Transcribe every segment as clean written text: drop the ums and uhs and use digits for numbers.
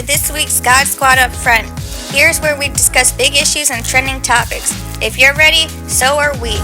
this week's Squad Upfront. Here's where we discuss big issues and trending topics. If you're ready, so are we.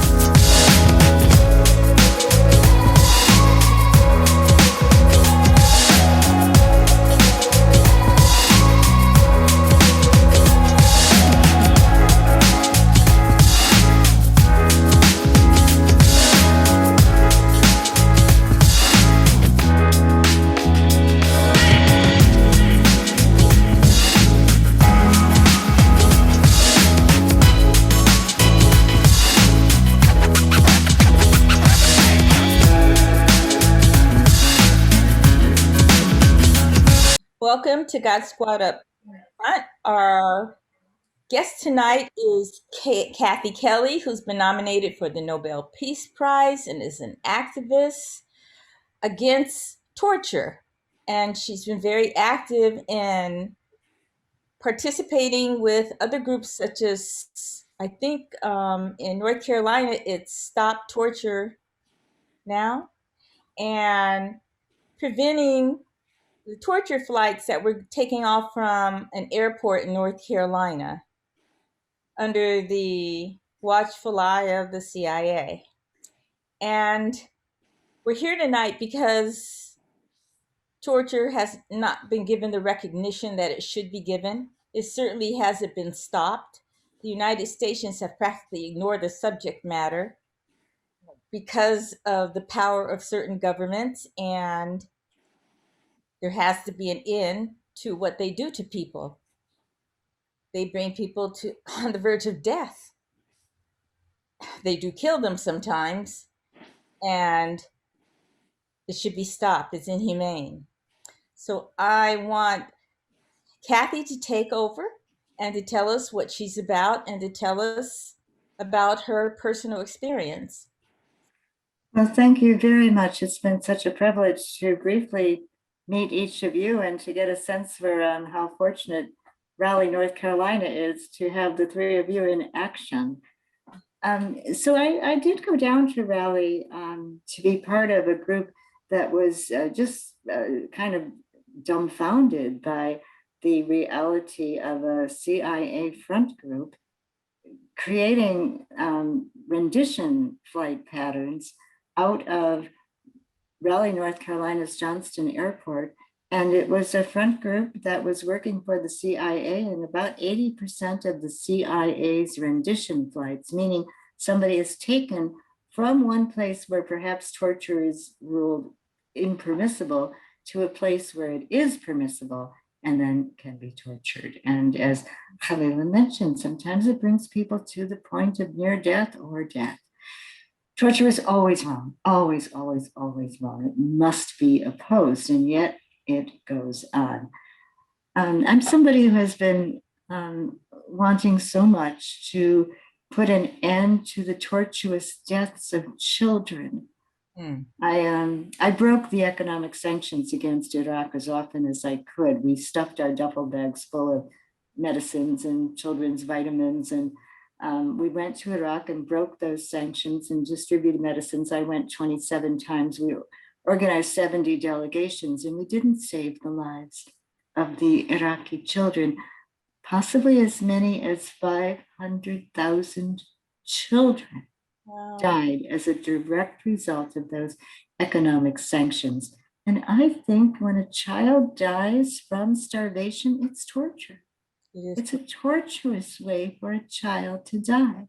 Welcome to Squad Upfront. Our guest tonight is Kathy Kelly, who's been nominated for the Nobel Peace Prize and is an activist against torture. And she's been very active in participating with other groups such as, I think in North Carolina, it's Stop Torture Now, and preventing the torture flights that were taking off from an airport in North Carolina under the watchful eye of the CIA. And we're here tonight because torture has not been given the recognition that it should be given. It certainly hasn't been stopped. The United States have practically ignored the subject matter because of the power of certain governments, and there has to be an end to what they do to people. They bring people on the verge of death. They do kill them sometimes, and it should be stopped. It's inhumane. So I want Kathy to take over and to tell us what she's about and to tell us about her personal experience. Well, thank you very much. It's been such a privilege to briefly meet each of you and to get a sense for how fortunate Raleigh, North Carolina is to have the three of you in action. So I did go down to Raleigh to be part of a group that was just kind of dumbfounded by the reality of a CIA front group creating rendition flight patterns out of Raleigh, North Carolina's Johnston Airport. And it was a front group that was working for the CIA, and about 80% of the CIA's rendition flights, meaning somebody is taken from one place where perhaps torture is ruled impermissible to a place where it is permissible and then can be tortured. And as Khalila mentioned, sometimes it brings people to the point of near death or death. Torture is always wrong, always, always, always wrong. It must be opposed, and yet it goes on. I'm somebody who has been wanting so much to put an end to the tortuous deaths of children. I broke the economic sanctions against Iraq as often as I could. We stuffed our duffel bags full of medicines and children's vitamins, and we went to Iraq and broke those sanctions and distributed medicines. I went 27 times. We organized 70 delegations, and we didn't save the lives of the Iraqi children. Possibly as many as 500,000 children died as a direct result of those economic sanctions. And I think when a child dies from starvation, it's torture. It's a torturous way for a child to die.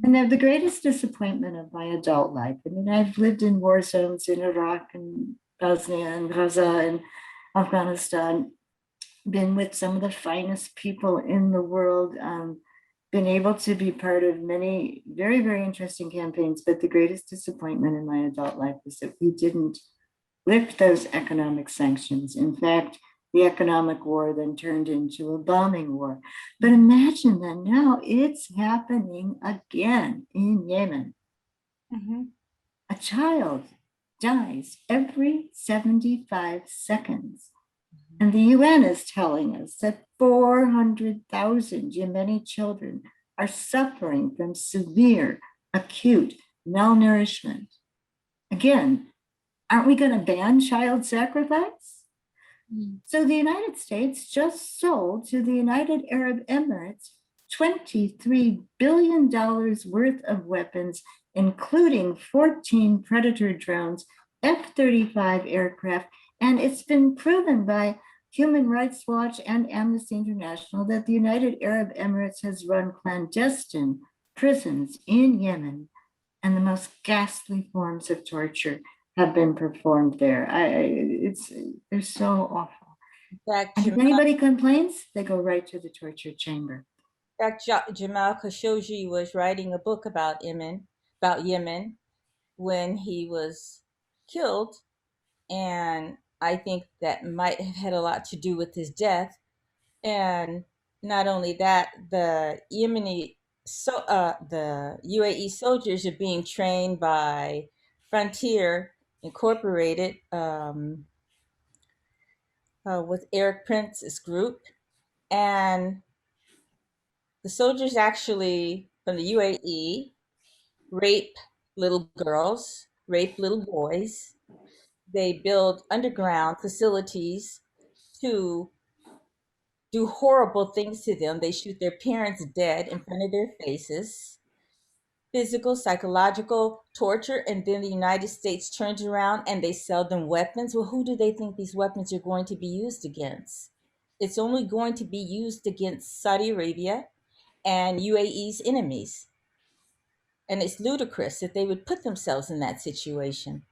And the greatest disappointment of my adult life, I mean, I've lived in war zones in Iraq and Bosnia and Gaza and Afghanistan, been with some of the finest people in the world, been able to be part of many very, very interesting campaigns. But the greatest disappointment in my adult life is that we didn't lift those economic sanctions. In fact, the economic war then turned into a bombing war. But imagine that now it's happening again in Yemen. A child dies every 75 seconds. And the UN is telling us that 400,000 Yemeni children are suffering from severe, acute malnourishment. Again, aren't we going to ban child sacrifice? So the United States just sold to the United Arab Emirates $23 billion worth of weapons, including 14 Predator drones, F-35 aircraft, and it's been proven by Human Rights Watch and Amnesty International that the United Arab Emirates has run clandestine prisons in Yemen, and the most ghastly forms of torture have been performed there. They're so awful. And if anybody complains, they go right to the torture chamber. Jamal Khashoggi was writing a book about Yemen when he was killed, and I think that might have had a lot to do with his death. And not only that, the UAE soldiers are being trained by Frontier Incorporated with Eric Prince's group, and the soldiers actually from the UAE rape little girls, rape little boys. They build underground facilities to do horrible things to them. They shoot their parents dead in front of their faces. Physical, psychological torture, and then the United States turns around and they sell them weapons. Well, who do they think these weapons are going to be used against? It's only going to be used against Saudi Arabia and UAE's enemies. And it's ludicrous that they would put themselves in that situation.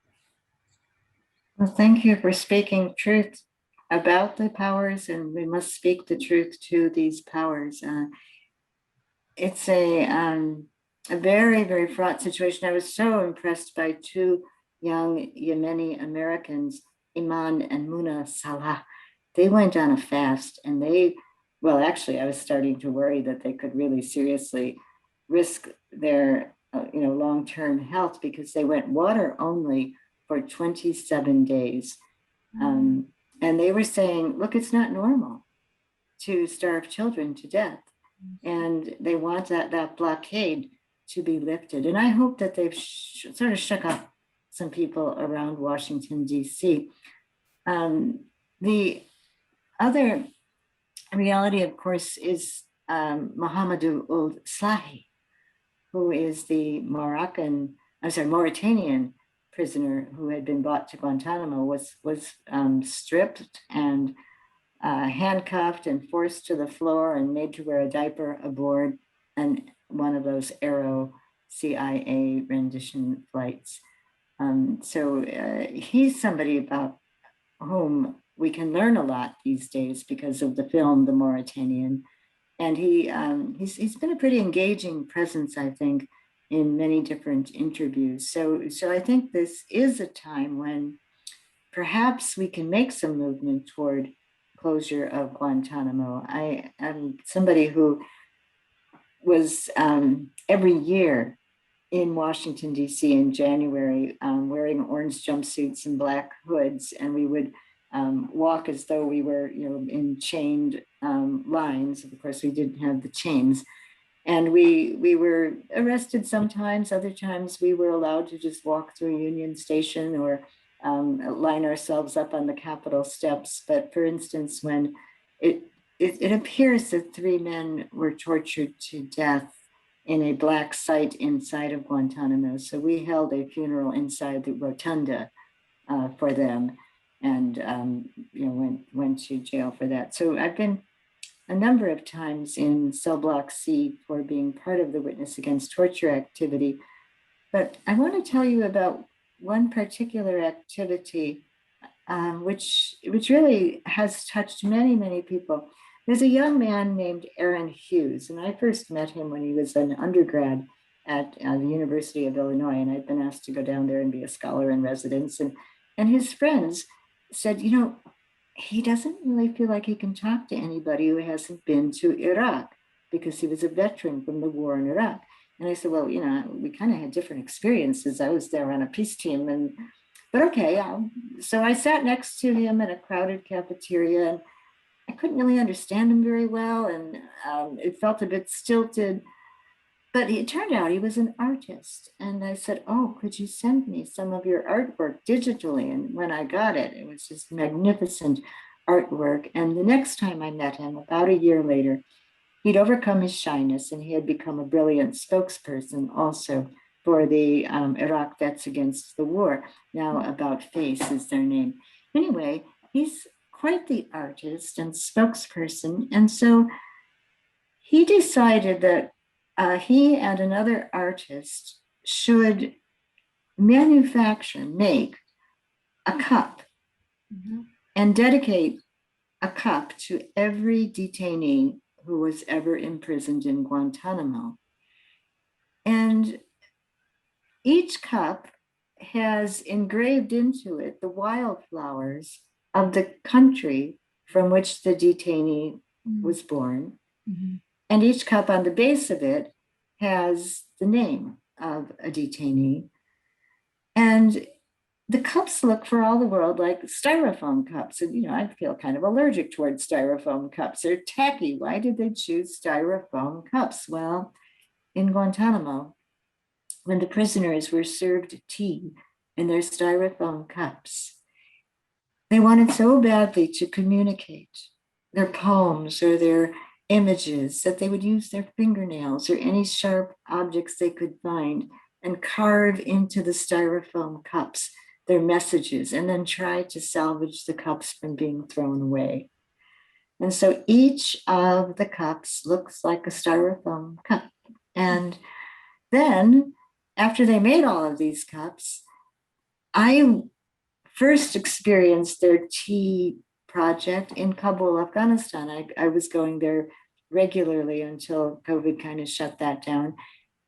Well, thank you for speaking truth about the powers, and we must speak the truth to these powers. It's a very, very fraught situation. I was so impressed by two young Yemeni Americans, Iman and Muna Salah. They went on a fast, and actually, I was starting to worry that they could really seriously risk their long-term health, because they went water only for 27 days. And they were saying, look, it's not normal to starve children to death. And they want that blockade to be lifted. And I hope that they've sort of shook up some people around Washington, D.C. The other reality, of course, is Mohamedou Ould Slahi, who is the Mauritanian prisoner who had been brought to Guantanamo, was stripped and handcuffed and forced to the floor and made to wear a diaper aboard and one of those Aero CIA rendition flights. So he's somebody about whom we can learn a lot these days because of the film The Mauritanian. And he's been a pretty engaging presence, I think, in many different interviews. So I think this is a time when perhaps we can make some movement toward closure of Guantanamo. I am somebody who was every year in Washington, D.C. in January, wearing orange jumpsuits and black hoods, and we would walk as though we were, in chained lines. Of course, we didn't have the chains. And we were arrested sometimes. Other times we were allowed to just walk through Union Station or line ourselves up on the Capitol steps. But for instance, when it appears that 3 men were tortured to death in a black site inside of Guantanamo. So we held a funeral inside the rotunda for them, and went to jail for that. So I've been a number of times in Cell Block C for being part of the Witness Against Torture activity. But I want to tell you about one particular activity which really has touched many, many people. There's a young man named Aaron Hughes, and I first met him when he was an undergrad at the University of Illinois, and I'd been asked to go down there and be a scholar in residence. And his friends said, he doesn't really feel like he can talk to anybody who hasn't been to Iraq, because he was a veteran from the war in Iraq. And I said, well, we kind of had different experiences. I was there on a peace team, but okay. So I sat next to him in a crowded cafeteria, and I couldn't really understand him very well, and it felt a bit stilted. But it turned out he was an artist. And I said, oh, could you send me some of your artwork digitally? And when I got it, it was just magnificent artwork. And the next time I met him, about a year later, he'd overcome his shyness and he had become a brilliant spokesperson also for the Iraq Vets Against the War. Now About Face is their name. Anyway, he's quite the artist and spokesperson. And so he decided that he and another artist should make a cup and dedicate a cup to every detainee who was ever imprisoned in Guantanamo. And each cup has engraved into it the wildflowers of the country from which the detainee was born. And each cup on the base of it has the name of a detainee. And the cups look for all the world like styrofoam cups. And, you know, I feel kind of allergic towards styrofoam cups. They're tacky. Why did they choose styrofoam cups? Well, in Guantanamo, when the prisoners were served tea in their styrofoam cups, they wanted so badly to communicate their poems or their images that they would use their fingernails or any sharp objects they could find and carve into the styrofoam cups their messages and then try to salvage the cups from being thrown away. And so each of the cups looks like a styrofoam cup. And then after they made all of these cups, I first experienced their tea project in Kabul, Afghanistan. I was going there regularly until COVID kind of shut that down.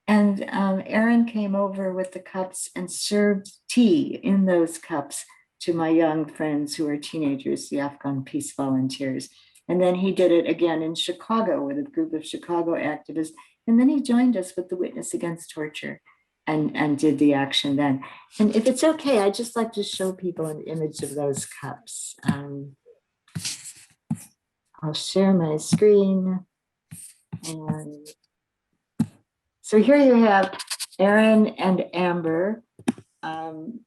And Aaron came over with the cups and served tea in those cups to my young friends who were teenagers, the Afghan peace volunteers. And then he did it again in Chicago with a group of Chicago activists. And then he joined us with the Witness Against Torture and did the action then. And if it's okay, I'd just like to show people an image of those cups. I'll share my screen. And so here you have Aaron and Amber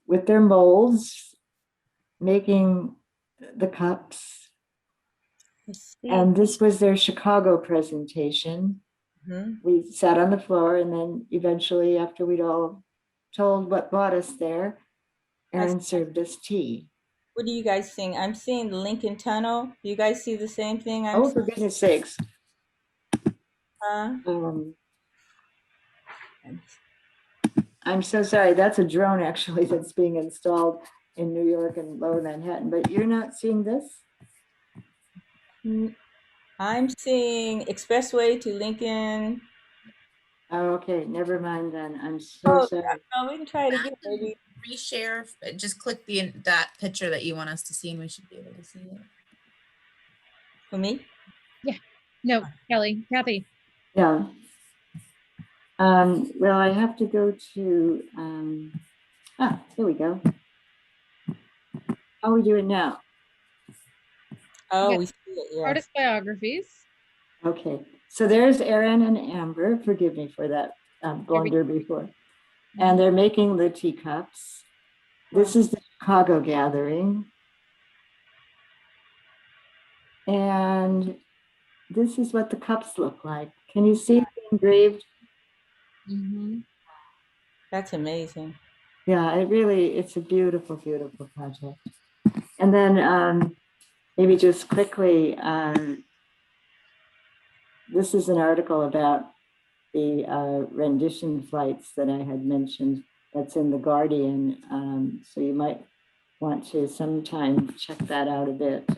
with their molds making the cups. And this was their Chicago presentation. We sat on the floor, and then eventually, after we'd all told what brought us there, Aaron served us tea. What do you guys think? I'm seeing the Lincoln Tunnel. Do you guys see the same thing? Oh, for goodness sakes. I'm so sorry. That's a drone, actually, that's being installed in New York and Lower Manhattan. But you're not seeing this? I'm seeing Expressway to Lincoln. Oh, okay. Never mind then. I'm so sorry. No, we can try it again. Maybe reshare. Just click that picture that you want us to see, and we should be able to see it. For me? Yeah. No, Kathy. Yeah. Well, I have to go to, here we go. How are we doing now? Oh, Yeah. we see it, yeah. Artist biographies. Okay, so there's Aaron and Amber. Forgive me for that blunder before. And they're making the teacups. This is the Chicago gathering. And this is what the cups look like. Can you see it engraved? That's amazing. Yeah, it's a beautiful, beautiful project. And then maybe just quickly, this is an article about the rendition flights that I had mentioned. That's in The Guardian. So you might want to sometime check that out a bit.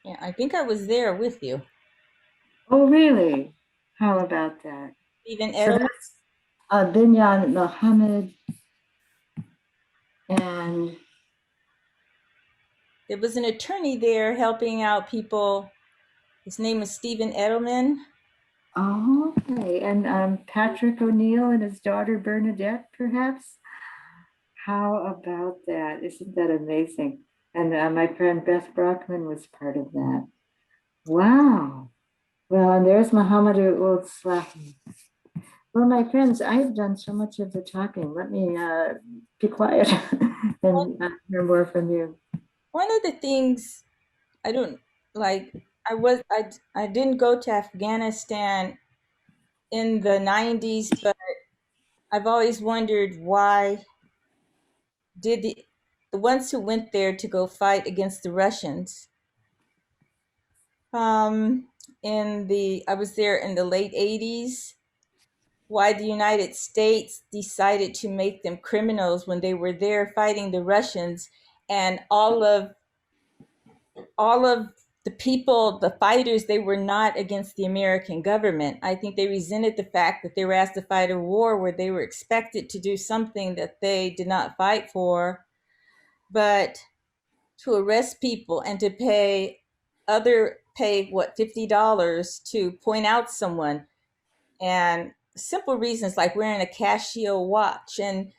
Yeah, I think I was there with you. Oh, really? How about that? Stephen So Edelman. that's Binyan Mohammed. And there was an attorney there helping out people. His name was Stephen Edelman. Oh, okay. And Patrick O'Neill and his daughter Bernadette, perhaps? How about that? Isn't that amazing? And my friend Beth Brockman was part of that. Wow. Well, and there's Muhammad Ul Slahi. Well, my friends, I've done so much of the talking. Let me be quiet and hear more from you. One of the things I don't like, I didn't go to Afghanistan in the 90s, but I've always wondered why did the ones who went there to go fight against the Russians, I was there in the late 80s, why the United States decided to make them criminals when they were there fighting the Russians, and all of the people, the fighters, they were not against the American government. I think they resented the fact that they were asked to fight a war where they were expected to do something that they did not fight for. But to arrest people and to pay what, $50 to point out someone, and simple reasons like wearing a Casio watch, and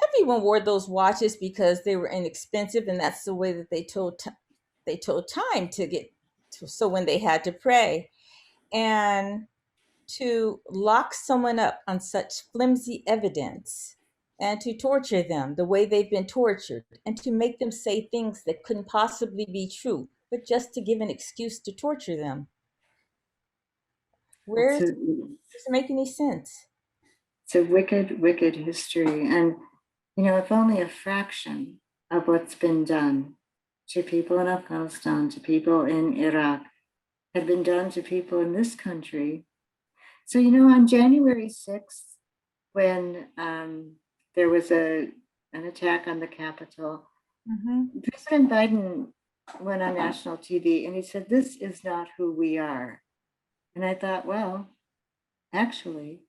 everyone wore those watches because they were inexpensive, and that's the way that they told time to get to, so when they had to pray. And to lock someone up on such flimsy evidence and to torture them the way they've been tortured and to make them say things that couldn't possibly be true, but just to give an excuse to torture them. Where does it make any sense? It's a wicked, wicked history. And, if only a fraction of what's been done to people in Afghanistan, to people in Iraq, had been done to people in this country. So, on January 6th, when there was an attack on the Capitol, President Biden went on national TV and he said, "This is not who we are." And I thought, well, actually,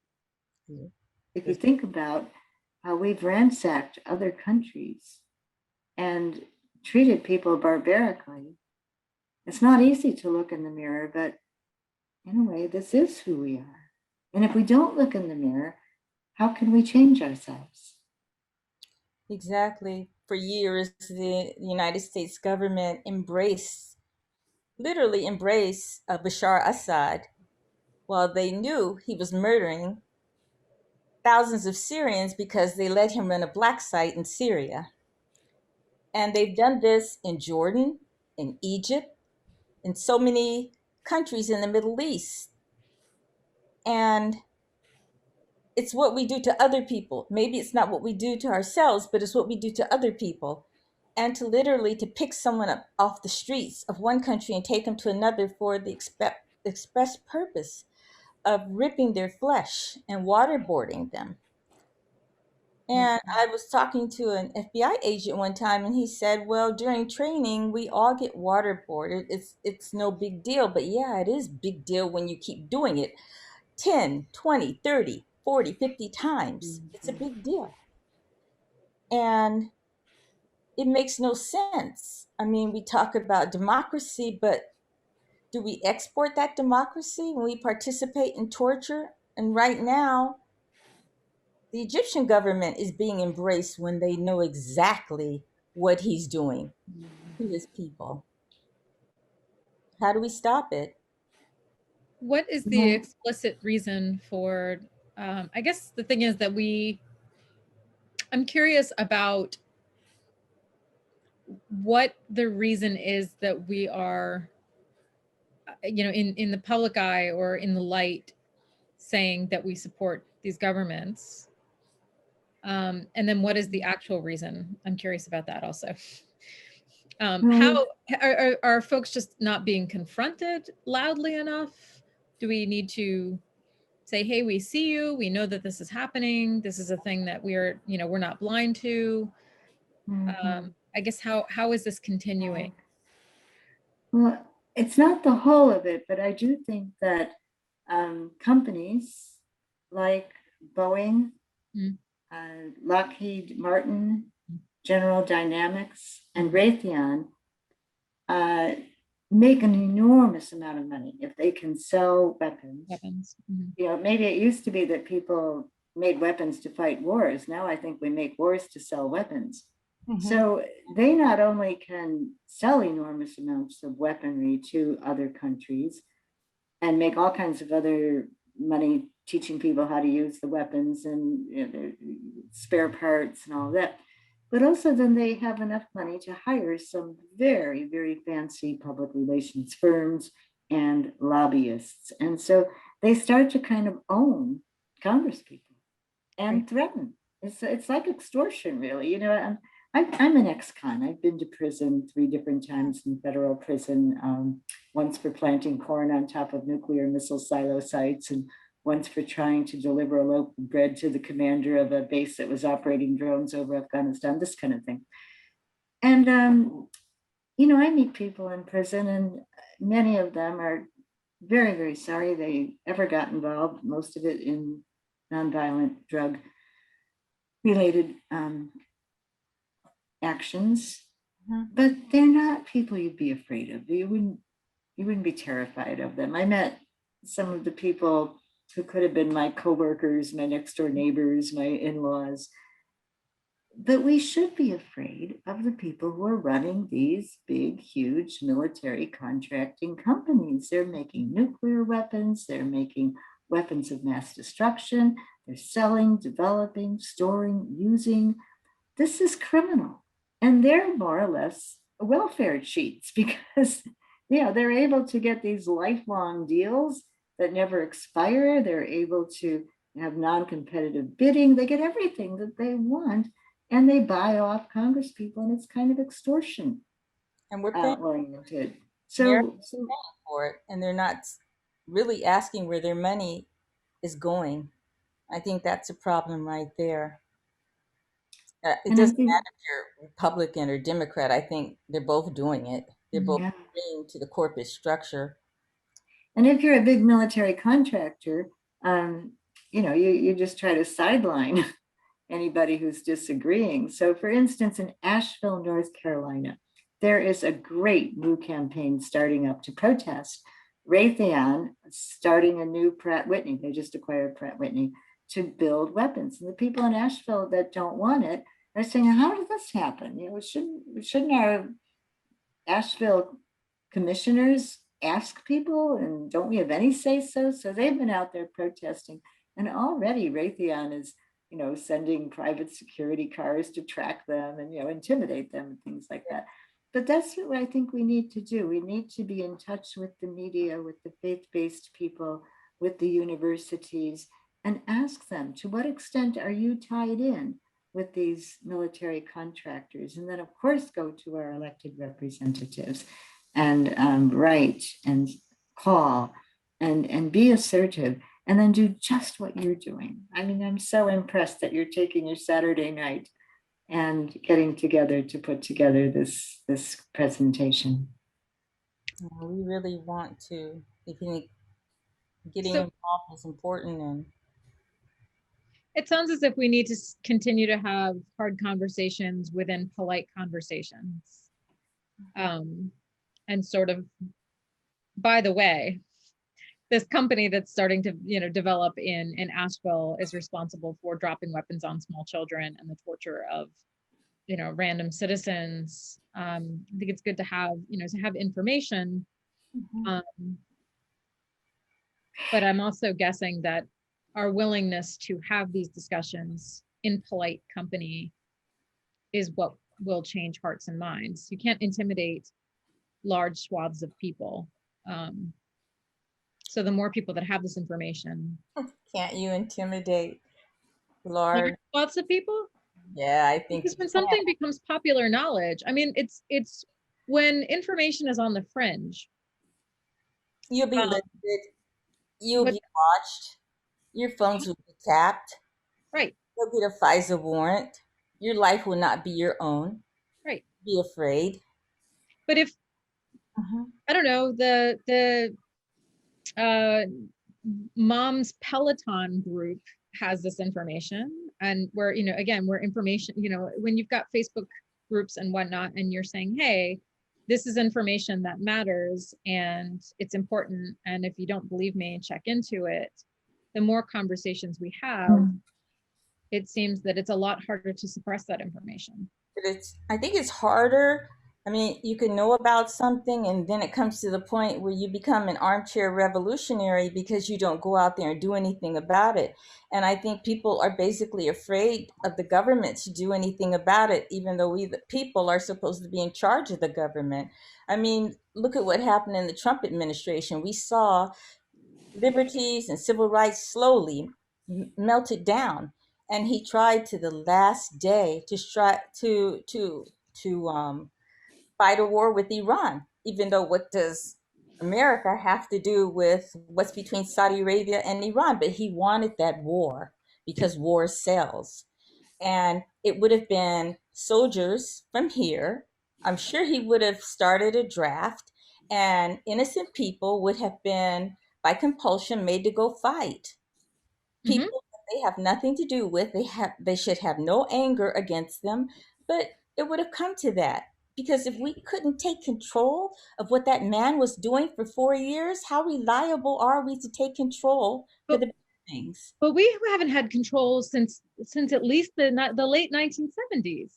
if you think about how we've ransacked other countries and treated people barbarically, it's not easy to look in the mirror, but in a way, this is who we are. And if we don't look in the mirror, how can we change ourselves? Exactly. For years, the United States government literally embraced Bashar Assad, while they knew he was murdering thousands of Syrians because they let him run a black site in Syria. And they've done this in Jordan, in Egypt, in so many countries in the Middle East. And it's what we do to other people. Maybe it's not what we do to ourselves, but it's what we do to other people. And to literally to pick someone up off the streets of one country and take them to another for the express purpose of ripping their flesh and waterboarding them. And I was talking to an FBI agent one time, and he said, well, during training, we all get waterboarded. It's no big deal. But yeah, it is big deal when you keep doing it 10, 20, 30, 40, 50 times. It's a big deal. And it makes no sense. I mean, we talk about democracy, but do we export that democracy when we participate in torture? And right now, the Egyptian government is being embraced when they know exactly what he's doing to his people. How do we stop it? What is the explicit reason for, I guess the thing is that I'm curious about what the reason is that we are, in the public eye or in the light saying that we support these governments. And then what is the actual reason? I'm curious about that also. How are folks just not being confronted loudly enough? Do we need to say, hey, we see you, we know that this is happening, this is a thing that we're not blind to? I guess how is this continuing? Well, it's not the whole of it, but I do think that companies like Boeing, Lockheed Martin, General Dynamics, and Raytheon make an enormous amount of money if they can sell weapons. Maybe it used to be that people made weapons to fight wars. Now I think we make wars to sell weapons. So they not only can sell enormous amounts of weaponry to other countries and make all kinds of other money teaching people how to use the weapons and their spare parts and all that. But also then they have enough money to hire some very, very fancy public relations firms and lobbyists. And so they start to kind of own congresspeople and threaten. It's like extortion, really. I'm an ex-con. I've been to prison 3 different times in federal prison, once for planting corn on top of nuclear missile silo sites, and once for trying to deliver a loaf of bread to the commander of a base that was operating drones over Afghanistan, this kind of thing. And, I meet people in prison, and many of them are very, very sorry they ever got involved, most of it in nonviolent drug related actions, but they're not people you'd be afraid of. You wouldn't be terrified of them. I met some of the people who could have been my coworkers, my next door neighbors, my in-laws. But we should be afraid of the people who are running these big, huge military contracting companies. They're making nuclear weapons, they're making weapons of mass destruction, they're selling, developing, storing, using. This is criminal. And they're more or less welfare cheats because they're able to get these lifelong deals that never expire. They're able to have non-competitive bidding. They get everything that they want, and they buy off congresspeople, and it's kind of extortion. And we're paying oriented. So for it, and they're not really asking where their money is going. I think that's a problem right there. It doesn't matter if you're Republican or Democrat. I think they're both doing it. They're both agreeing to the corporate structure. And if you're a big military contractor, you just try to sideline anybody who's disagreeing. So for instance, in Asheville, North Carolina, there is a great new campaign starting up to protest Raytheon starting a new Pratt Whitney. They just acquired Pratt Whitney to build weapons. And the people in Asheville that don't want it are saying, how did this happen? Shouldn't our Asheville commissioners ask people, and don't we have any say so? So they've been out there protesting, and already Raytheon is sending private security cars to track them and intimidate them and things like that. But that's what I think we need to do. We need to be in touch with the media, with the faith-based people, with the universities, and ask them, to what extent are you tied in with these military contractors? And then of course go to our elected representatives and write and call and be assertive, and then do just what you're doing. I mean, I'm so impressed that you're taking your Saturday night and getting together to put together this presentation. We really want to. I think getting involved is important, and it sounds as if we need to continue to have hard conversations within polite conversations. And sort of, by the way, this company that's starting to develop in Asheville is responsible for dropping weapons on small children and the torture of random citizens. I think it's good to have information. But I'm also guessing that our willingness to have these discussions in polite company is what will change hearts and minds. You can't intimidate large swaths of people. So the more people that have this information. Can't you intimidate large swaths of people? Yeah, I think because when something becomes popular knowledge, I mean, it's when information is on the fringe. You'll be listed, you'll be watched, your phones will be tapped. Right. You'll get a FISA warrant. Your life will not be your own. Right. Be afraid. But if I don't know, the Mom's Peloton group has this information, and where where information, when you've got Facebook groups and whatnot, and you're saying, hey, this is information that matters and it's important, and if you don't believe me, check into it. The more conversations we have, it seems that it's a lot harder to suppress that information. But I think it's harder I mean, you can know about something and then it comes to the point where you become an armchair revolutionary because you don't go out there and do anything about it. And I think people are basically afraid of the government to do anything about it, even though we, the people, are supposed to be in charge of the government. I mean, look at what happened in the Trump administration. We saw liberties and civil rights slowly melted down, and he tried to the last day to try to fight a war with Iran, even though what does America have to do with what's between Saudi Arabia and Iran? But he wanted that war because war sells. And it would have been soldiers from here. I'm sure he would have started a draft, and innocent people would have been, by compulsion, made to go fight. People that they have nothing to do with, they should have no anger against them, but it would have come to that. Because if we couldn't take control of what that man was doing for 4 years, how reliable are we to take control for But the big things? but we haven't had control since at least the late 1970s.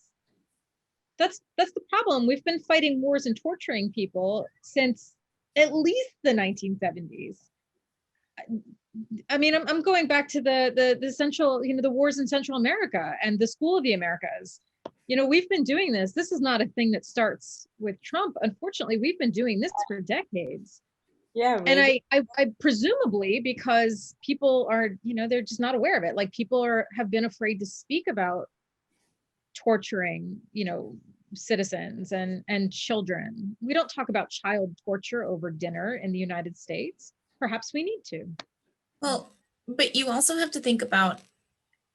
That's the problem. We've been fighting wars and torturing people since at least the 1970s. I mean, I'm going back to the central, the wars in Central America and the School of the Americas. We've been doing this. This is not a thing that starts with Trump. Unfortunately, we've been doing this for decades. Yeah, And really. I presumably because people are, they're just not aware of it. Like people have been afraid to speak about torturing, citizens and children. We don't talk about child torture over dinner in the United States. Perhaps we need to. Well, but you also have to think about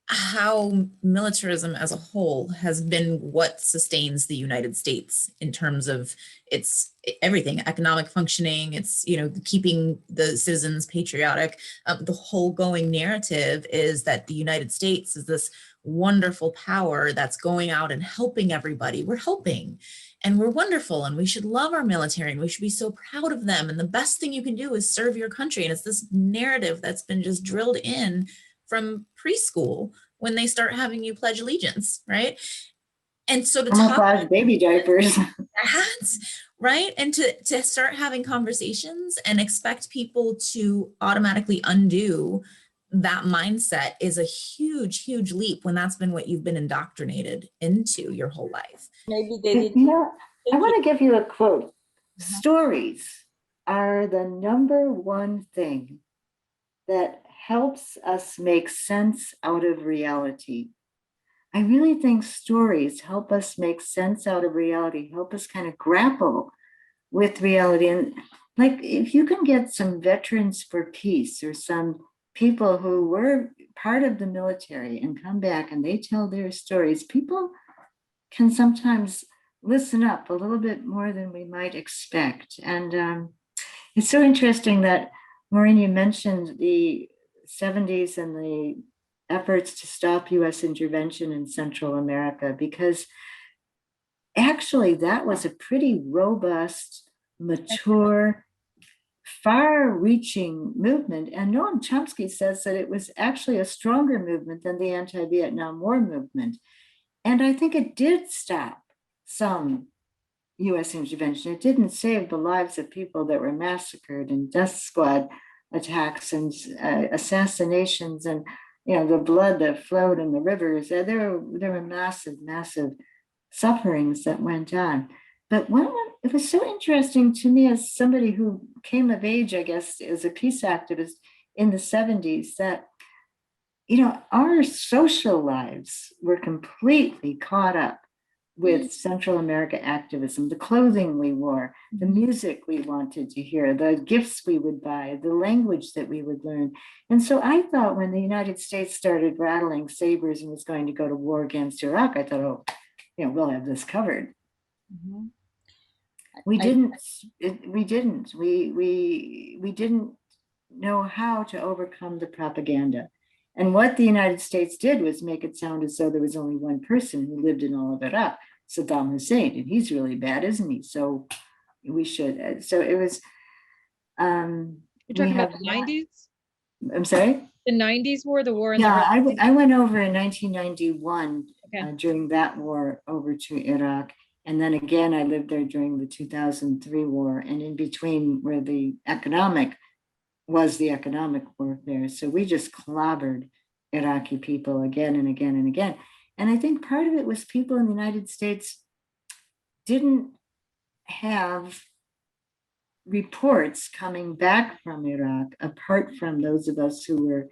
how militarism as a whole has been what sustains the United States in terms of its everything, economic functioning, it's, keeping the citizens patriotic. The whole going narrative is that the United States is this wonderful power that's going out and helping everybody. We're helping and we're wonderful and we should love our military and we should be so proud of them. And the best thing you can do is serve your country. And it's this narrative that's been just drilled in from preschool when they start having you pledge allegiance, right? And so to camouflage baby diapers. That, right? And to start having conversations and expect people to automatically undo that mindset is a huge, huge leap when that's been what you've been indoctrinated into your whole life. Maybe they didn't. I want to give you a quote. Stories are the number one thing that helps us make sense out of reality. I really think stories help us make sense out of reality, help us kind of grapple with reality. And like if you can get some veterans for peace or some people who were part of the military and come back and they tell their stories, people can sometimes listen up a little bit more than we might expect. And it's so interesting that, Maureen, you mentioned the 70s and the efforts to stop US intervention in Central America, because actually that was a pretty robust, mature, far-reaching movement. And Noam Chomsky says that it was actually a stronger movement than the anti-Vietnam War movement. And I think it did stop some US intervention. It didn't save the lives of people that were massacred in death squad attacks and assassinations and the blood that flowed in the rivers. There were massive, massive sufferings that went on. But it was so interesting to me as somebody who came of age, I guess, as a peace activist in the 70s, that our social lives were completely caught up with Central America activism, the clothing we wore, the music we wanted to hear, the gifts we would buy, the language that we would learn. And so I thought when the United States started rattling sabers and was going to go to war against Iraq, I thought, we'll have this covered. Mm-hmm. We didn't know how to overcome the propaganda. And what the United States did was make it sound as though there was only one person who lived in all of Iraq, Saddam Hussein, and he's really bad, isn't he? So we should. So it was. You're talking about the 90s? I'm sorry? The 90s war, the war in Yeah, I went over in 1991 okay. During that war over to Iraq. And then again, I lived there during the 2003 war, and in between where the economic warfare. So we just clobbered Iraqi people again and again and again. And I think part of it was people in the United States didn't have reports coming back from Iraq, apart from those of us who were,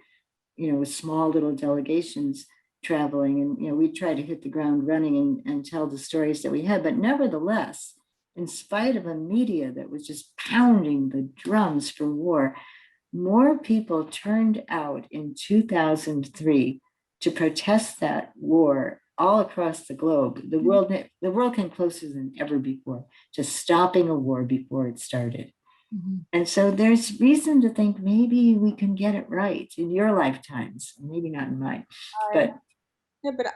with small little delegations traveling. And, we tried to hit the ground running and tell the stories that we had. But nevertheless, in spite of a media that was just pounding the drums for war, more people turned out in 2003 to protest that war all across the globe. The world came closer than ever before to stopping a war before it started. Mm-hmm. And so there's reason to think maybe we can get it right in your lifetimes, maybe not in mine. But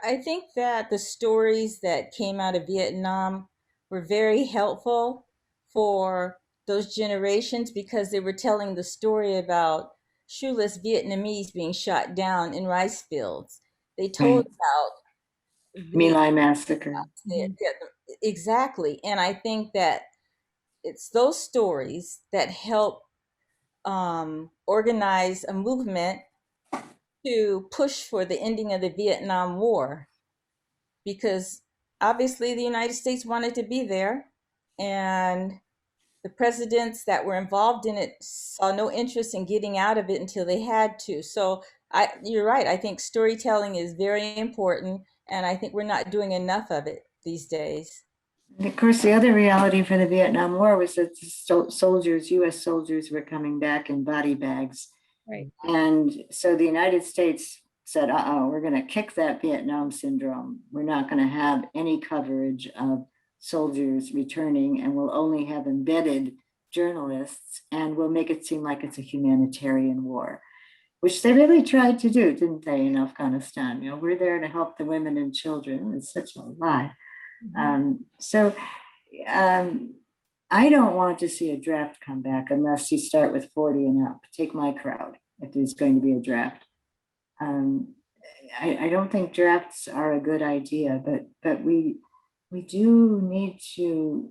I think that the stories that came out of Vietnam were very helpful for those generations, because they were telling the story about shoeless Vietnamese being shot down in rice fields. They told about My Lai massacre. Exactly. And I think that it's those stories that help organize a movement to push for the ending of the Vietnam War, because obviously the United States wanted to be there, and the presidents that were involved in it saw no interest in getting out of it until they had to. So you're right. I think storytelling is very important, and I think we're not doing enough of it these days. And of course, the other reality for the Vietnam War was that the U.S. soldiers were coming back in body bags. Right. And so the United States said, we're going to kick that Vietnam syndrome. We're not going to have any coverage of soldiers returning, and we'll only have embedded journalists, and we'll make it seem like it's a humanitarian war, which they really tried to do, didn't they, in Afghanistan? We're there to help the women and children. It's such a lie. Mm-hmm. I don't want to see a draft come back unless you start with 40 and up. Take my crowd if there's going to be a draft. I don't think drafts are a good idea, but we do need to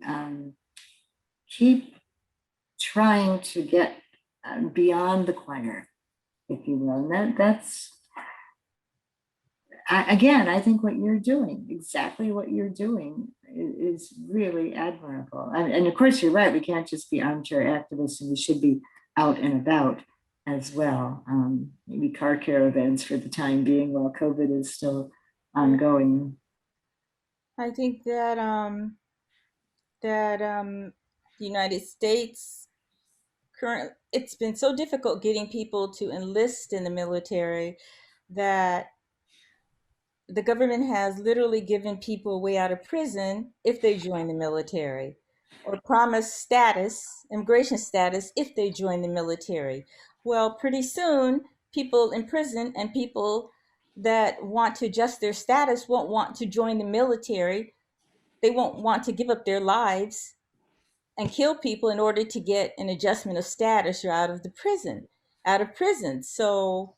keep trying to get beyond the choir, if you will. And that's again, I think what you're doing, exactly what you're doing, is really admirable. And of course, you're right. We can't just be armchair activists, and we should be out and about as well. Maybe car caravans for the time being while COVID is still ongoing. I think that the United States it's been so difficult getting people to enlist in the military that the government has literally given people a way out of prison if they join the military, or promised immigration status, if they join the military. Well, pretty soon, people in prison and people that want to adjust their status won't want to join the military. They won't want to give up their lives and kill people in order to get an adjustment of status or out of prison. So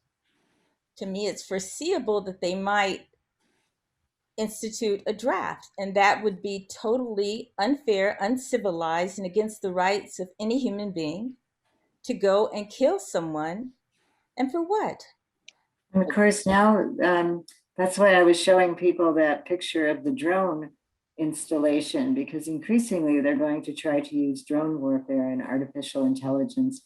to me, it's foreseeable that they might institute a draft, and that would be totally unfair, uncivilized, and against the rights of any human being to go and kill someone. And for what? And of course, now that's why I was showing people that picture of the drone installation, because increasingly they're going to try to use drone warfare and artificial intelligence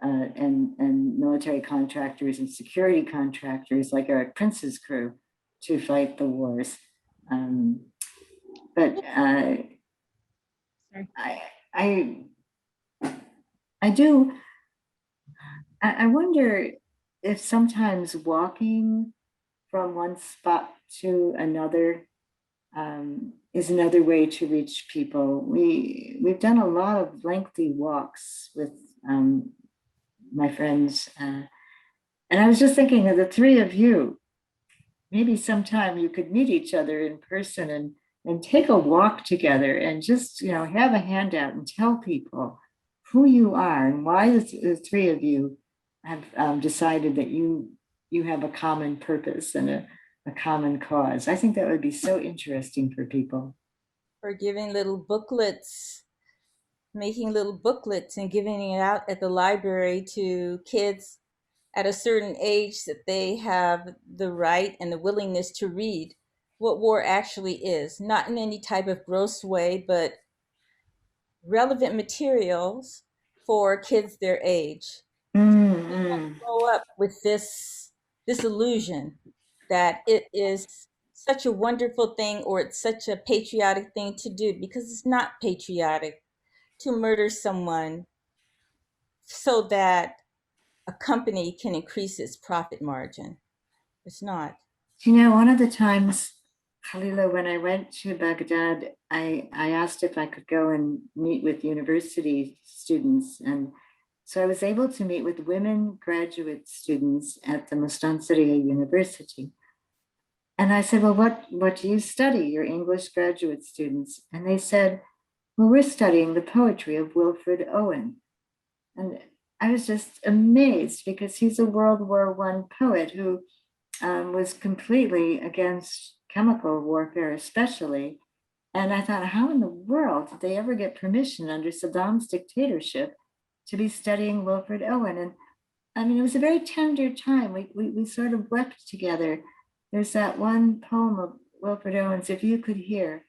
and military contractors and security contractors like Eric Prince's crew to fight the wars. But I wonder if sometimes walking from one spot to another is another way to reach people. We've done a lot of lengthy walks with my friends, and I was just thinking of the three of you. Maybe sometime you could meet each other in person and take a walk together and just have a handout and tell people who you are and why the three of you have decided that you have a common purpose and a common cause. I think that would be so interesting for people. for giving little booklets, making little booklets and giving it out at the library to kids at a certain age that they have the right and the willingness to read what war actually is, not in any type of gross way, but relevant materials for kids their age. Mm-hmm. Grow up with this illusion that it is such a wonderful thing or it's such a patriotic thing to do, because it's not patriotic to murder someone so that a company can increase its profit margin. It's not. You know, one of the times, Khalila, when I went to Baghdad, I asked if I could go and meet with university students. And so I was able to meet with women graduate students at the Mustansiriya University. And I said, well, what do you study, your English graduate students? And they said, well, we're studying the poetry of Wilfred Owen. And I was just amazed because he's a World War I poet who was completely against chemical warfare, especially. And I thought, how in the world did they ever get permission under Saddam's dictatorship to be studying Wilfred Owen? And I mean, it was a very tender time. We sort of wept together. There's that one poem of Wilfred Owen's, if you could hear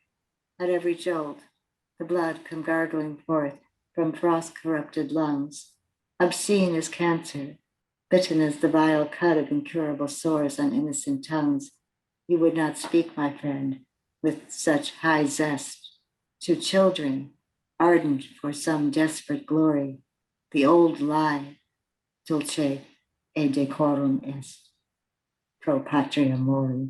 at every jolt, the blood come gargling forth from frost-corrupted lungs, obscene as cancer, bitten as the vile cut of incurable sores on innocent tongues, you would not speak, my friend, with such high zest to children ardent for some desperate glory. The old lie, dulce e decorum est, pro patria mori.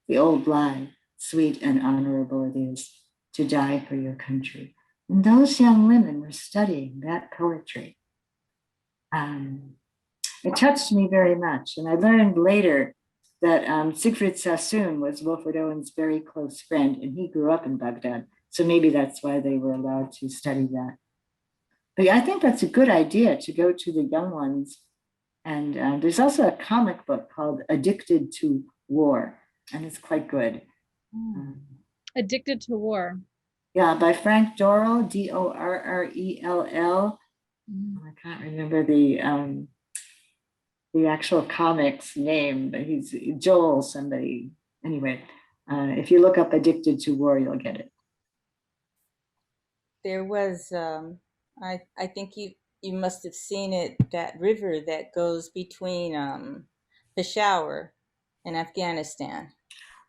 The old lie, sweet and honorable it is to die for your country. And those young women were studying that poetry. It touched me very much. And I learned later that Siegfried Sassoon was Wilfred Owen's very close friend, and he grew up in Baghdad. So maybe that's why they were allowed to study that. But I think that's a good idea to go to the young ones. And there's also a comic book called Addicted to War, and it's quite good. Addicted to War. Yeah, by Frank Dorrell, Dorrell. I can't remember the actual comic's name, but he's Joel somebody. Anyway, if you look up Addicted to War, you'll get it. There was, I think you must have seen it, that river that goes between Peshawar and Afghanistan.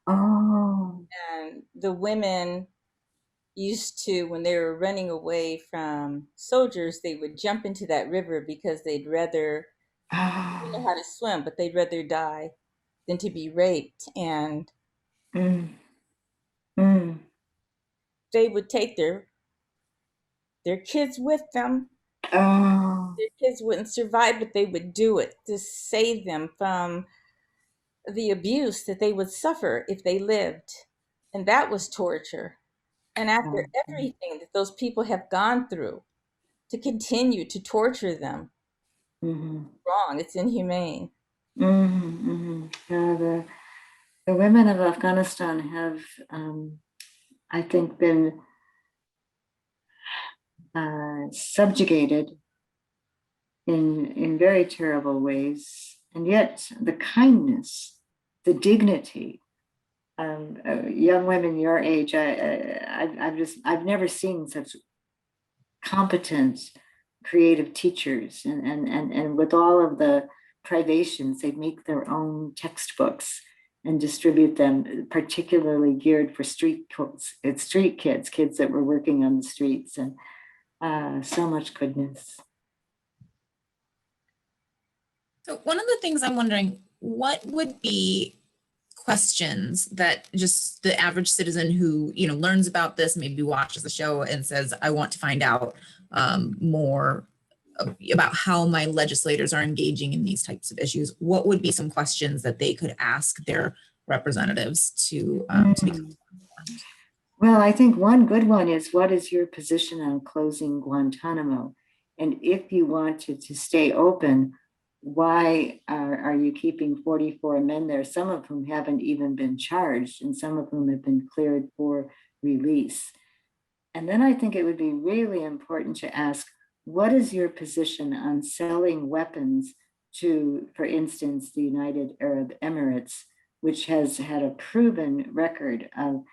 Oh. And the women used to, when they were running away from soldiers, they would jump into that river because they'd rather, they know how to swim, but they'd rather die than to be raped. And they would take their kids with them. Their kids wouldn't survive, but they would do it to save them from the abuse that they would suffer if they lived. And that was torture. And after everything that those people have gone through, to continue to torture them, wrong, it's inhumane. Yeah, the women of Afghanistan have, I think, been subjugated in very terrible ways, and yet the kindness, the dignity, young women your age, I've never seen such competent, creative teachers, and with all of the privations, they make their own textbooks and distribute them, particularly geared for street kids, kids that were working on the streets, and so much goodness. So one of the things I'm wondering, what would be questions that just the average citizen who, you know, learns about this, maybe watches the show and says, I want to find out more about how my legislators are engaging in these types of issues, what would be some questions that they could ask their representatives to become informed? Well, I think one good one is, what is your position on closing Guantanamo? And if you wanted to stay open, why are you keeping 44 men there, some of whom haven't even been charged, and some of whom have been cleared for release? And then I think it would be really important to ask, what is your position on selling weapons to, for instance, the United Arab Emirates, which has had a proven record of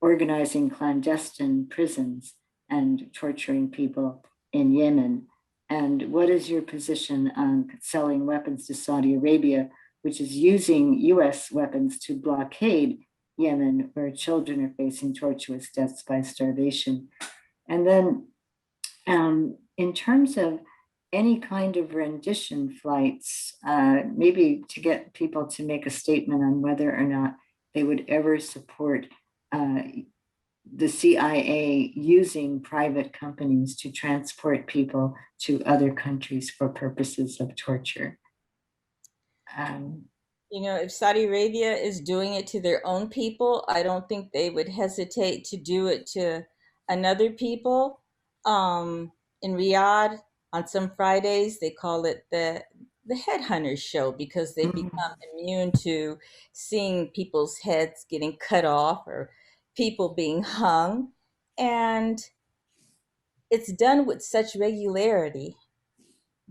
organizing clandestine prisons and torturing people in Yemen? And what is your position on selling weapons to Saudi Arabia, which is using US weapons to blockade Yemen, where children are facing tortuous deaths by starvation? And then in terms of any kind of rendition flights, maybe to get people to make a statement on whether or not they would ever support the CIA using private companies to transport people to other countries for purposes of torture. If Saudi Arabia is doing it to their own people, I don't think they would hesitate to do it to another people. In Riyadh, on some Fridays, they call it the headhunters show because they become immune to seeing people's heads getting cut off or people being hung. And it's done with such regularity.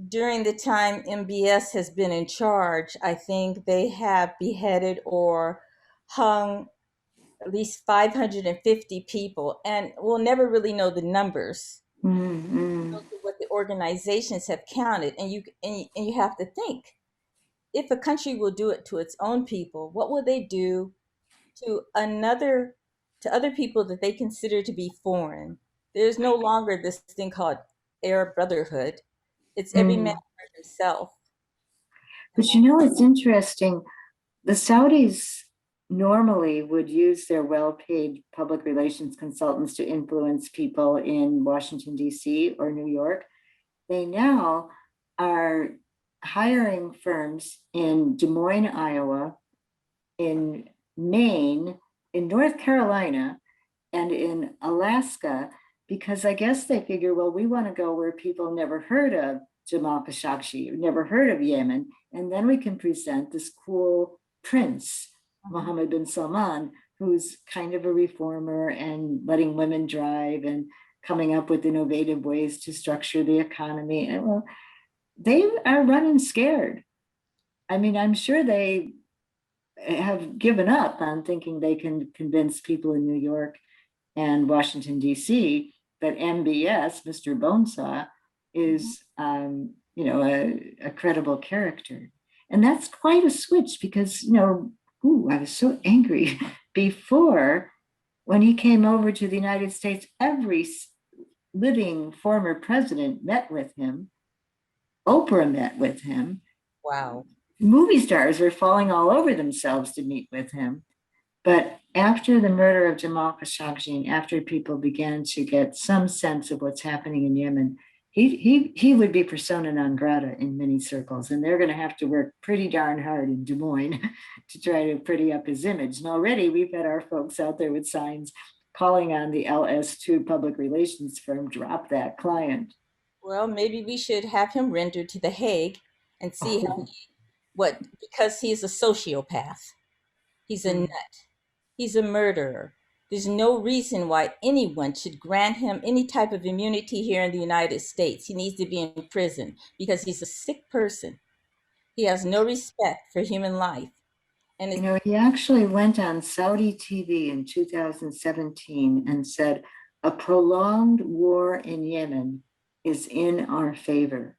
During the time MBS has been in charge, I think they have beheaded or hung at least 550 people, and we'll never really know the numbers. What the organizations have counted, and you have to think, if a country will do it to its own people, what will they do to other people that they consider to be foreign? There's no longer this thing called Arab Brotherhood. It's every man for himself. But it's interesting. The Saudis normally would use their well-paid public relations consultants to influence people in Washington, D.C. or New York. They now are hiring firms in Des Moines, Iowa, in Maine, in North Carolina, and in Alaska, because I guess they figure, well, we want to go where people never heard of Jamal Khashoggi, never heard of Yemen, and then we can present this cool prince, Mohammed bin Salman, who's kind of a reformer and letting women drive and coming up with innovative ways to structure the economy. And well, they are running scared. I mean, I'm sure they have given up on thinking they can convince people in New York and Washington, D.C. that MBS, Mr. Bonesaw, is a credible character. And that's quite a switch because, I was so angry before when he came over to the United States. Every living former president met with him. Oprah met with him. Wow. Movie stars were falling all over themselves to meet with him. But after the murder of Jamal Khashoggi and after people began to get some sense of what's happening in Yemen, he would be persona non grata in many circles, and they're going to have to work pretty darn hard in Des Moines to try to pretty up his image. And already we've had our folks out there with signs calling on the LS2 public relations firm, drop that client. Well, maybe we should have him rendered to The Hague and see because he's a sociopath. He's a nut. He's a murderer. There's no reason why anyone should grant him any type of immunity here in the United States. He needs to be in prison because he's a sick person. He has no respect for human life. And he actually went on Saudi TV in 2017 and said, a prolonged war in Yemen is in our favor.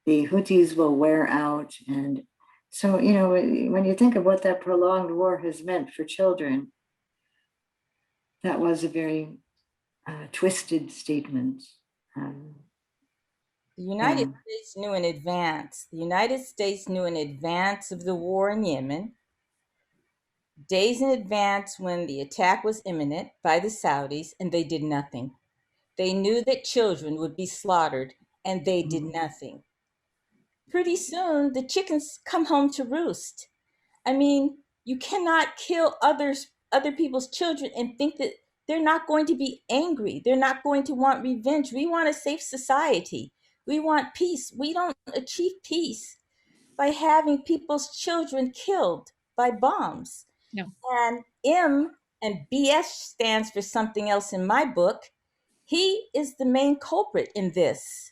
The Houthis will wear out. And so, when you think of what that prolonged war has meant for children, that was a very twisted statement. The United States knew in advance. The United States knew in advance of the war in Yemen, days in advance when the attack was imminent by the Saudis, and they did nothing. They knew that children would be slaughtered, and they did nothing. Pretty soon, the chickens come home to roost. I mean, you cannot kill other people's children and think that they're not going to be angry. They're not going to want revenge. We want a safe society. We want peace. We don't achieve peace by having people's children killed by bombs. No. And M and BS stands for something else in my book, he is the main culprit in this.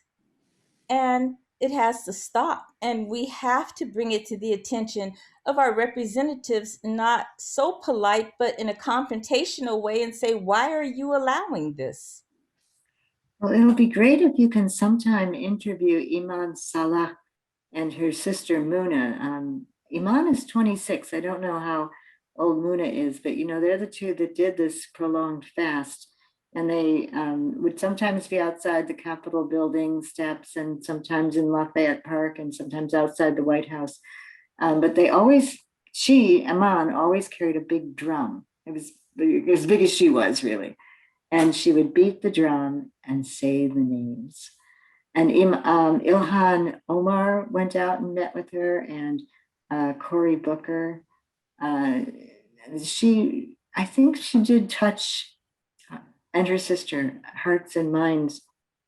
And it has to stop. And we have to bring it to the attention of our representatives, not so polite, but in a confrontational way, and say, why are you allowing this? Well, it'll be great if you can sometime interview Iman Salah and her sister Muna. Iman is 26. I don't know how old Muna is, but you know, they're the two that did this prolonged fast. And they would sometimes be outside the Capitol building steps, and sometimes in Lafayette Park, and sometimes outside the White House. But they always, Iman, always carried a big drum. It was as big as she was, really. And she would beat the drum and say the names. And Ilhan Omar went out and met with her, and Cory Booker. I think she did touch, and her sister, hearts and minds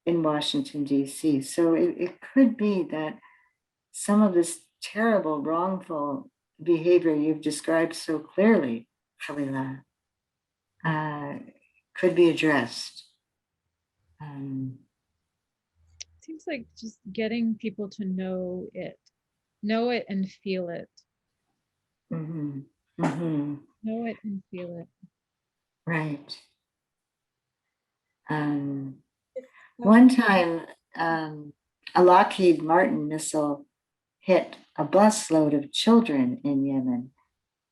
in Washington, D.C. So it could be that some of this terrible, wrongful behavior you've described so clearly, Khalila, could be addressed. Seems like just getting people to know it and feel it. Mm-hmm. Mm-hmm. Know it and feel it. Right. One time, a Lockheed Martin missile hit a busload of children in Yemen,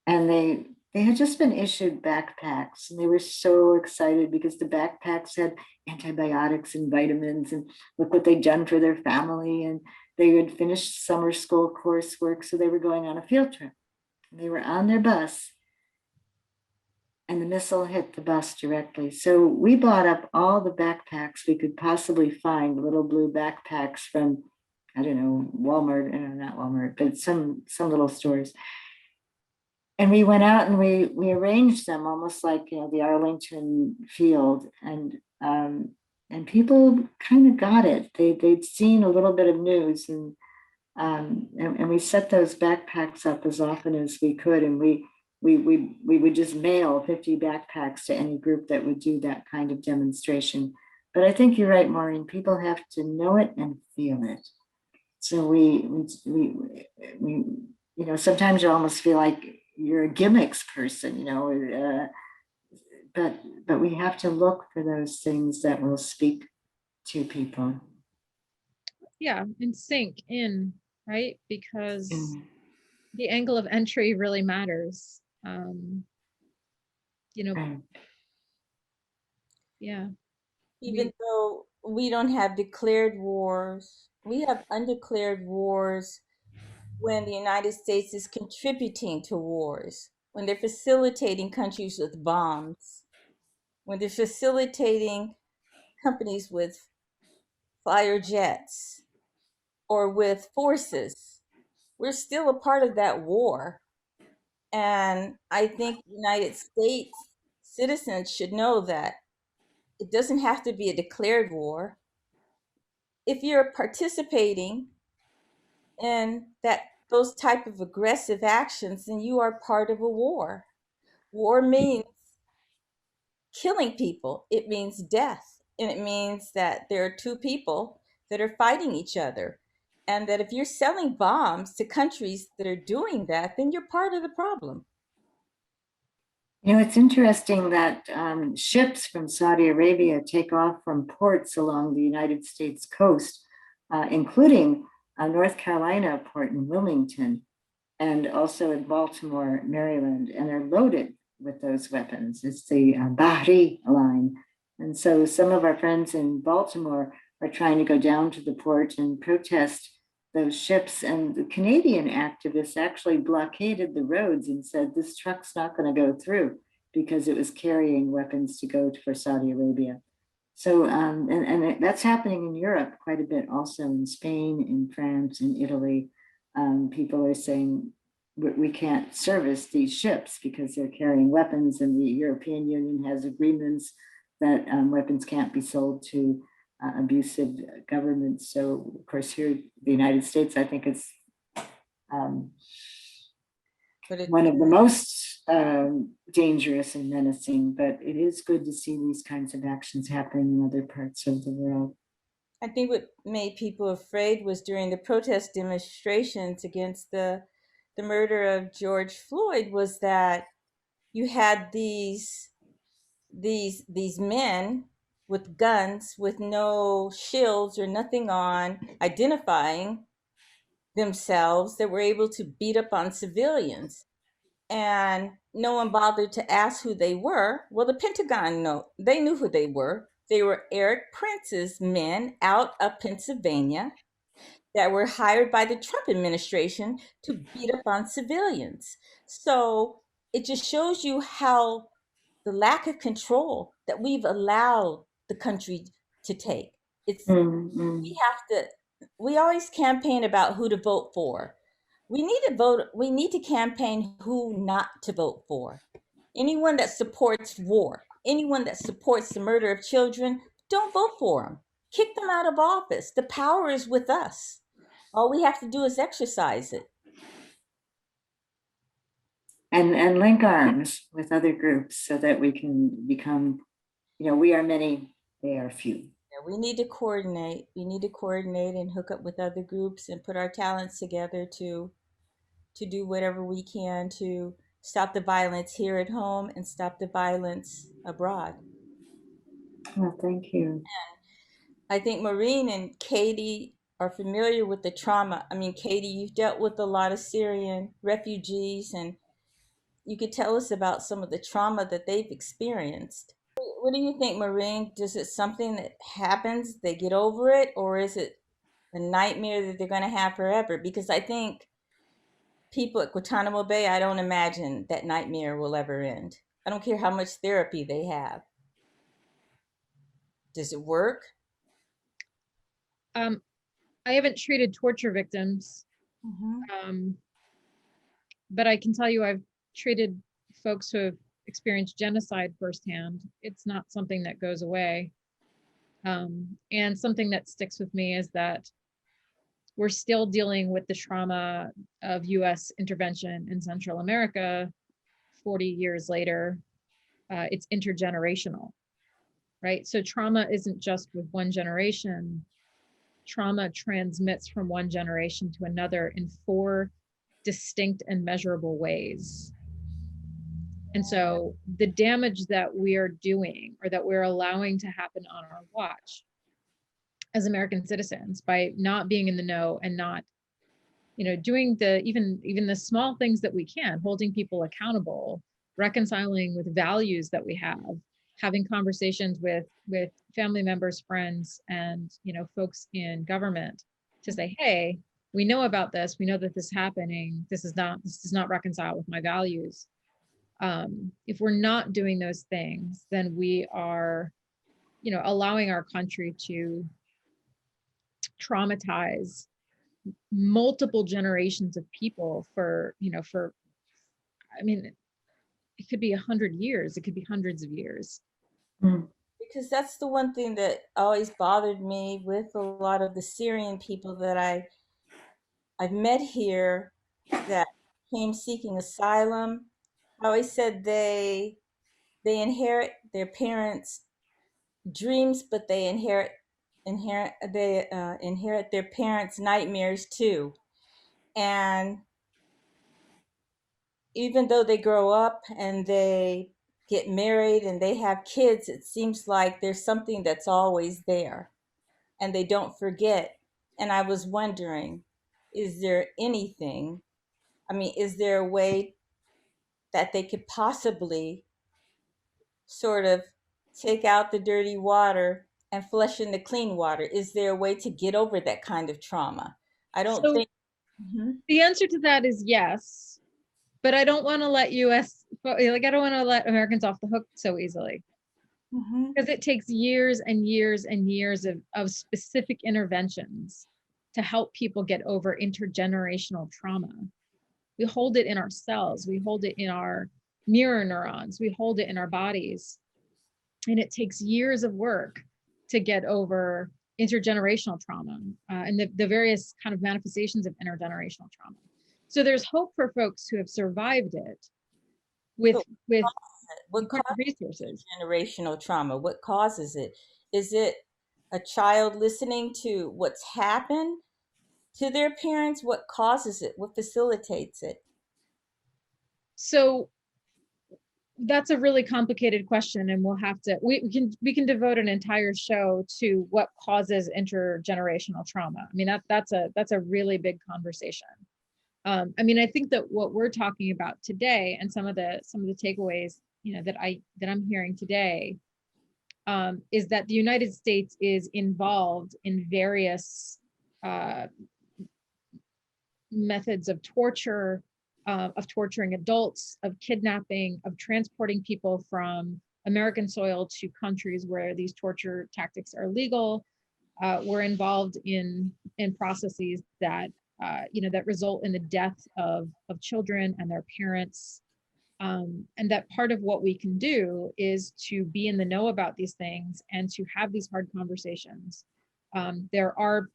and they had just been issued backpacks, and they were so excited because the backpacks had antibiotics and vitamins, and look what they'd done for their family, and they had finished summer school coursework, so they were going on a field trip. And they were on their bus, and the missile hit the bus directly. So we bought up all the backpacks we could possibly find, little blue backpacks from, I don't know, Walmart, not Walmart, but some little stores. And we went out and we arranged them almost like, you know, the Arlington field, and people kind of got it. They'd seen a little bit of news, and we set those backpacks up as often as we could, and we would just mail 50 backpacks to any group that would do that kind of demonstration. But I think you're right, Maureen. People have to know it and feel it. So we you know, sometimes you almost feel like you're a gimmicks person, you know, but we have to look for those things that will speak to people. Yeah, and sink in, right? Because the angle of entry really matters. You know, Right. yeah. Even though we don't have declared wars, we have undeclared wars when the United States is contributing to wars, when they're facilitating countries with bombs, when they're facilitating companies with fire jets or with forces. We're still a part of that war. And I think United States citizens should know that it doesn't have to be a declared war. If you're participating in those type of aggressive actions, then you are part of a war. War means killing people. It means death. And it means that there are two people that are fighting each other. And that if you're selling bombs to countries that are doing that, then you're part of the problem. You know, it's interesting that ships from Saudi Arabia take off from ports along the United States coast, including North Carolina port in Wilmington, and also in Baltimore, Maryland, and they're loaded with those weapons. It's the Bahri line. And so some of our friends in Baltimore are trying to go down to the port and protest those ships. And the Canadian activists actually blockaded the roads and said, this truck's not going to go through because it was carrying weapons to go for Saudi Arabia. So, and that's happening in Europe quite a bit, also in Spain, in France, in Italy. People are saying we can't service these ships because they're carrying weapons, and the European Union has agreements that weapons can't be sold to abusive governments. So, of course, here in the United States, I think it's one of the most dangerous and menacing, but it is good to see these kinds of actions happening in other parts of the world. I think what made people afraid was during the protest demonstrations against the murder of George Floyd was that you had these men with guns with no shields or nothing on identifying themselves that were able to beat up on civilians, and no one bothered to ask who they were. Well, the Pentagon they knew who they were. They were Eric Prince's men out of Pennsylvania that were hired by the Trump administration to beat up on civilians. So it just shows you how the lack of control that we've allowed the country to take. It's we have to we always campaign about who to vote for. We need to campaign who not to vote for. Anyone that supports war, anyone that supports the murder of children, don't vote for them. Kick them out of office. The power is with us. All we have to do is exercise it. And link arms with other groups so that we can become, we are many, they are few. Yeah, we need to coordinate. We need to coordinate and hook up with other groups and put our talents together to do whatever we can to stop the violence here at home and stop the violence abroad. Well, thank you. I think Maureen and Katie are familiar with the trauma. I mean, Katie, you've dealt with a lot of Syrian refugees, and you could tell us about some of the trauma that they've experienced. What do you think, Maureen? Is it something that happens, they get over it, or is it a nightmare that they're going to have forever? Because I think people at Guantanamo Bay, I don't imagine that nightmare will ever end. I don't care how much therapy they have. Does it work? I haven't treated torture victims, but I can tell you I've treated folks who have experienced genocide firsthand. It's not something that goes away. And something that sticks with me is that we're still dealing with the trauma of US intervention in Central America 40 years later. It's intergenerational, right? So trauma isn't just with one generation. Trauma transmits from one generation to another in 4 distinct and measurable ways. And so the damage that we are doing or that we're allowing to happen on our watch as American citizens by not being in the know and not, doing even the small things that we can, holding people accountable, reconciling with values that we have, having conversations with family members, friends, and folks in government to say, hey, we know about this, we know that this is happening, this does not reconcile with my values. If we're not doing those things, then we are allowing our country to traumatize multiple generations of people for I mean, it could be 100 years, it could be hundreds of years. Because that's the one thing that always bothered me with a lot of the Syrian people that I've met here that came seeking asylum. I always said they inherit their parents' dreams, but they inherit their parents' nightmares too. And even though they grow up and they get married and they have kids, it seems like there's something that's always there and they don't forget. And I was wondering, is there anything, is there a way that they could possibly sort of take out the dirty water and flush in the clean water? Is there a way to get over that kind of trauma? I don't think. The answer to that is yes, but I don't want to let I don't want to let Americans off the hook so easily. Because it takes years and years and years of specific interventions to help people get over intergenerational trauma. We hold it in our cells, we hold it in our mirror neurons, we hold it in our bodies. And it takes years of work to get over intergenerational trauma and the various kind of manifestations of intergenerational trauma. So there's hope for folks who have survived it, with So with what limited causes resources. generational trauma? What causes it? Is it a child listening to what's happened to their parents? What causes it? What facilitates it? So that's a really complicated question, and we'll have to we can devote an entire show to what causes intergenerational trauma. I mean, that's a really big conversation. I mean, I think that what we're talking about today and some of the takeaways, you know, that I'm hearing today, is that the United States is involved in various methods of torture, of torturing adults, of kidnapping, of transporting people from American soil to countries where these torture tactics are legal. We're involved in processes that you know, that result in the death of children and their parents. And that part of what we can do is to be in the know about these things and to have these hard conversations. There are,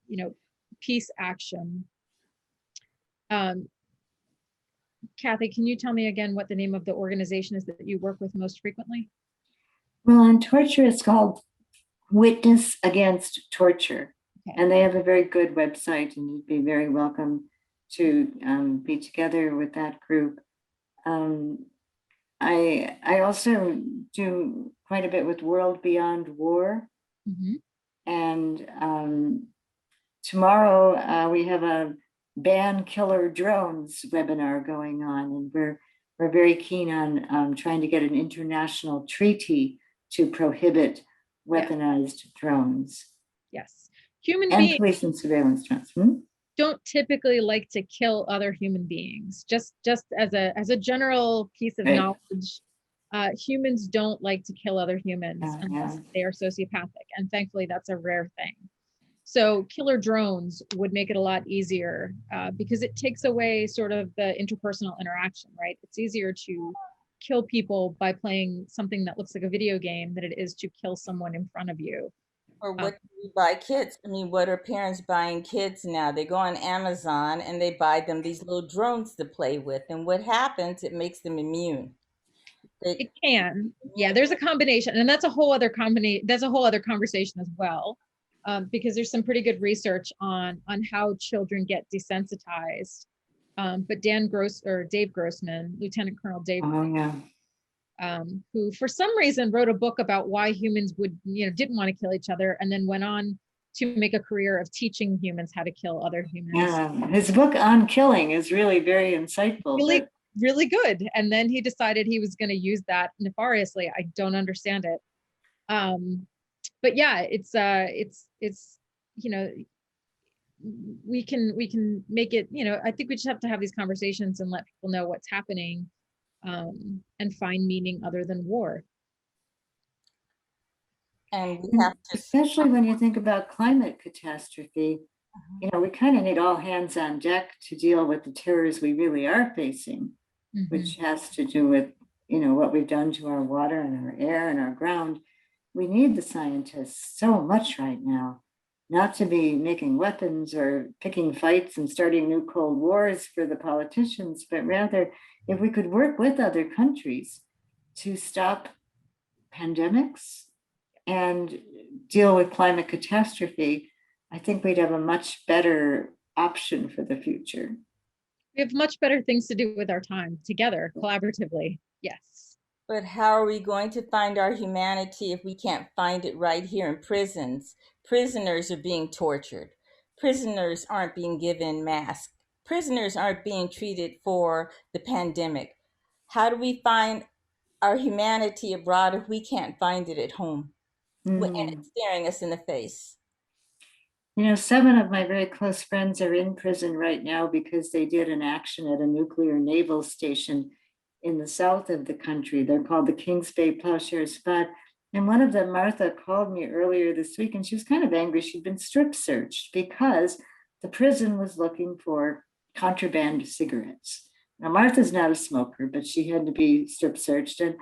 you know, peace action. Kathy, can you tell me again what the name of the organization is that you work with most frequently? Well, on torture, it's called Witness Against Torture. Okay. And they have a very good website, and you'd be very welcome to be together with that group. I also do quite a bit with World Beyond War. Mm-hmm. And tomorrow we have a Ban Killer Drones webinar going on, and we're very keen on trying to get an international treaty to prohibit weaponized drones. Yes. Human and beings police and surveillance drones. don't typically like to kill other human beings. Just as a general piece of Right. knowledge, humans don't like to kill other humans unless they are sociopathic, and thankfully that's a rare thing. So killer drones would make it a lot easier because it takes away sort of the interpersonal interaction, right? It's easier to kill people by playing something that looks like a video game than it is to kill someone in front of you. Or what do we buy kids? I mean, what are parents buying kids now? They go on Amazon and they buy them these little drones to play with. And what happens, it makes them immune. It can. Yeah, there's a combination. And that's a whole other conversation as well. Because there's some pretty good research on how children get desensitized. But Dave Grossman, Lieutenant Colonel Dave, who for some reason wrote a book about why humans didn't want to kill each other, and then went on to make a career of teaching humans how to kill other humans. Yeah, his book on killing is really very insightful. Really good. And then he decided he was going to use that nefariously. I don't understand it. But yeah, it's you know, we can make it, you know, I think we just have to have these conversations and let people know what's happening, and find meaning other than war. And we have to, especially when you think about climate catastrophe, you know, we kind of need all hands on deck to deal with the terrors we really are facing, which has to do with, you know, what we've done to our water and our air and our ground. We need the scientists so much right now, not to be making weapons or picking fights and starting new Cold Wars for the politicians, but rather if we could work with other countries to stop pandemics and deal with climate catastrophe, I think we'd have a much better option for the future. We have much better things to do with our time together, collaboratively. Yes. But how are we going to find our humanity if we can't find it right here in prisons? Prisoners are being tortured. Prisoners aren't being given masks. Prisoners aren't being treated for the pandemic. How do we find our humanity abroad if we can't find it at home? And it's staring us in the face. You know, 7 of my very close friends are in prison right now because they did an action at a nuclear naval station in the south of the country. They're called the Kings Bay Plowshare Squad. And one of them, Martha, called me earlier this week, and she was kind of angry. She'd been strip searched because the prison was looking for contraband cigarettes. Now, Martha's not a smoker, but she had to be strip searched. And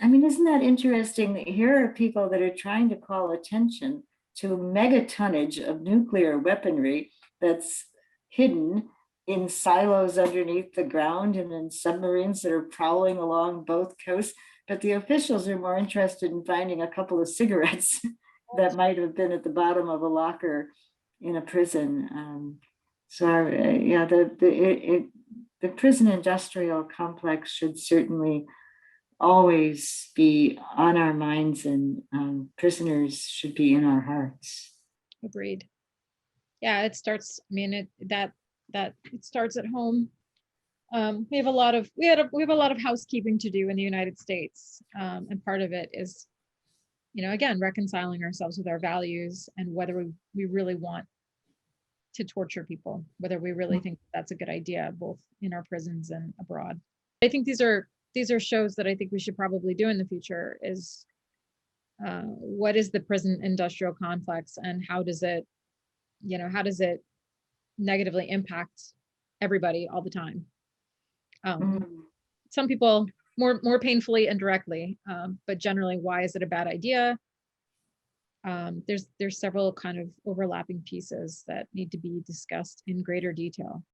I mean, isn't that interesting that here are people that are trying to call attention to megatonnage of nuclear weaponry that's hidden in silos underneath the ground and in submarines that are prowling along both coasts. But the officials are more interested in finding a couple of cigarettes that might have been at the bottom of a locker in a prison. Yeah, the prison industrial complex should certainly always be on our minds, and prisoners should be in our hearts. Agreed. Yeah, it starts, I mean, that it starts at home. We have a lot of housekeeping to do in the United States. And part of it is, again, reconciling ourselves with our values and whether we really want to torture people, whether we really think that's a good idea, both in our prisons and abroad. I think these are shows that I think we should probably do in the future is what is the prison industrial complex, and how does it negatively impact everybody all the time? Some people more painfully and directly, but generally, why is it a bad idea? There's several kind of overlapping pieces that need to be discussed in greater detail.